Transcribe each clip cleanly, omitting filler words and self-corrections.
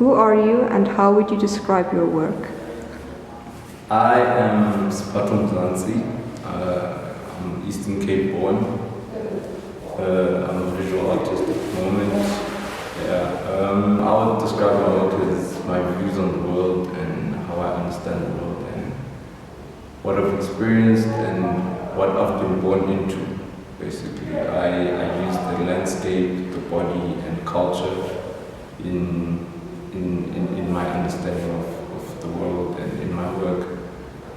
Who are you and how would you describe your work? I am Sphatho Mzantsi. I'm Eastern Cape born. I'm a visual artist at the moment. Yeah. I would describe my work as my views on the world and how I understand the world and what I've experienced and what I've been born into. Basically, I use the landscape, the body, and culture in my understanding of the world and in my work,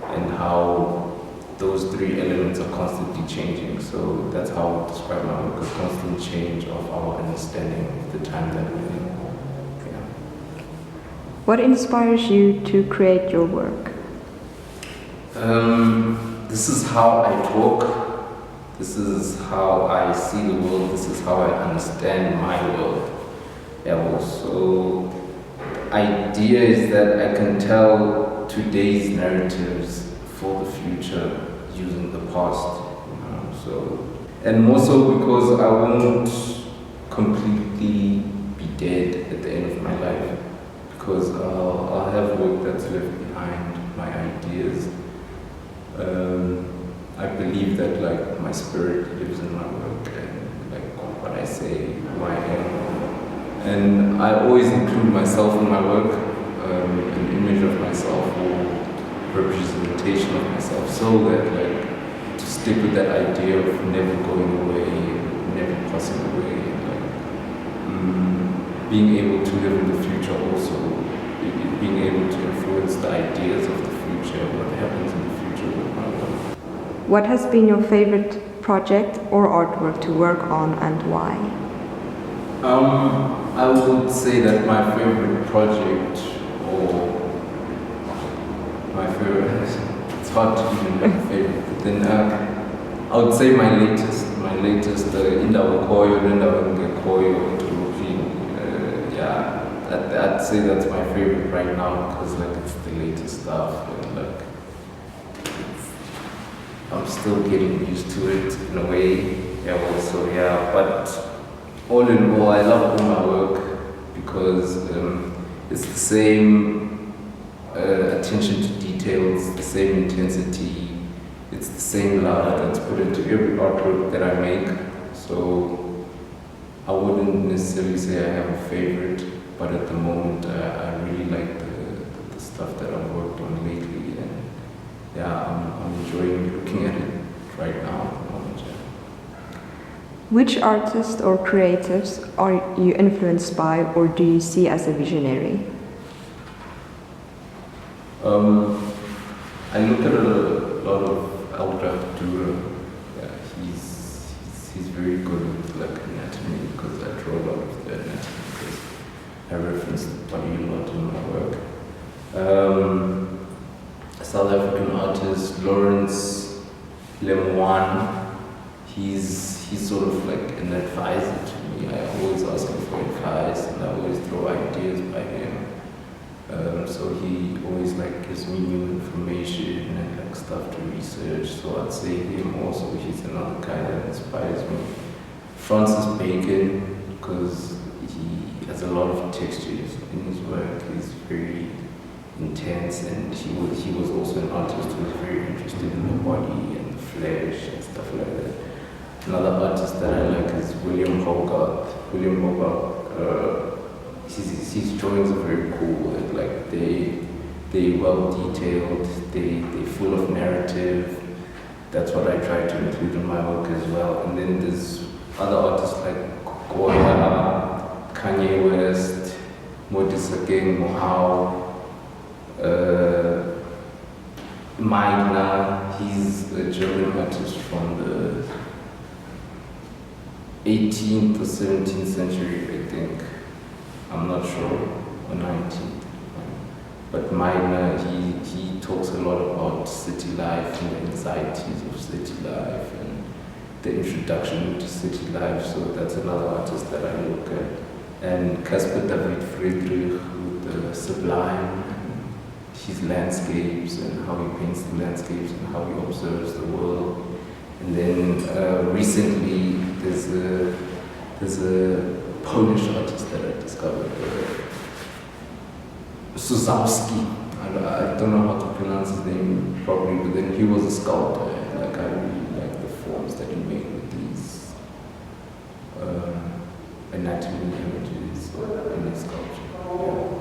and how those three elements are constantly changing. So that's how I would describe my work, a constant change of our understanding of the time that we're in. Yeah. What inspires you to create your work? This is how I talk. This is how I see the world. This is how I understand my world. Yeah, so idea is that I can tell today's narratives for the future using the past. So, and more so because I won't completely be dead at the end of my life, because I'll have work that's left behind, my ideas. I believe that like my spirit lives in my work and like what I say, who I am. And I always include myself in my work, an image of myself or representation of myself, so that like to stick with that idea of never going away, never passing away, and like being able to live in the future also, being able to influence the ideas of the future, what happens in the future with my work. What has been your favorite project or artwork to work on and why? I would say that my favorite project, or my favorite, it's hard to even make a favorite, but then I would say my latest, Indawo Koyo, Indawo Koyo, yeah, I'd say that's my favorite right now, because like it's the latest stuff, and like I'm still getting used to it in a way, yeah, also, yeah, but all in all, I love all my work because it's the same attention to details, the same intensity, it's the same love that's put into every artwork that I make. So I wouldn't necessarily say I have a favorite, but at the moment I really like the stuff that I've worked on lately, and yeah, I'm enjoying looking at it right now at the moment. Yeah. Which artists or creatives are you influenced by or do you see as a visionary? I look at a lot of Albrecht Dürer. Yeah, he's very good with like anatomy, because I draw a lot of the anatomy, because I reference the body a lot in my work. South African artist Lawrence Lemoine, he's sort of like an advisor to me. I always ask him for advice and I always throw ideas by him. So he always like gives me new information and like stuff to research. So I'd say him also, he's another guy that inspires me. Francis Bacon, because he has a lot of textures in his work. He's very intense, and he was also an artist who was very interested in the body and the flesh and stuff like that. Another artist that I like is William Hogarth. William Hogarth, his drawings are very cool, and like they well detailed, they full of narrative. That's what I try to include in my work as well. And then there's other artists like Goya, Kanye West, Modisa Gang, Mohau, Meidner. He's a German artist from the 18th or 17th century, I think. I'm not sure, or 19th. But Meidner, he talks a lot about city life and the anxieties of city life and the introduction to city life. So that's another artist that I look at. And Caspar David Friedrich with the Sublime, his landscapes and how he paints the landscapes and how he observes the world. And then recently there's a Polish artist that I discovered, Suzowski. I don't know how to pronounce his name properly, but then he was a sculptor. Like I really like the forms that he made with these anatomy images in his sculpture. Yeah.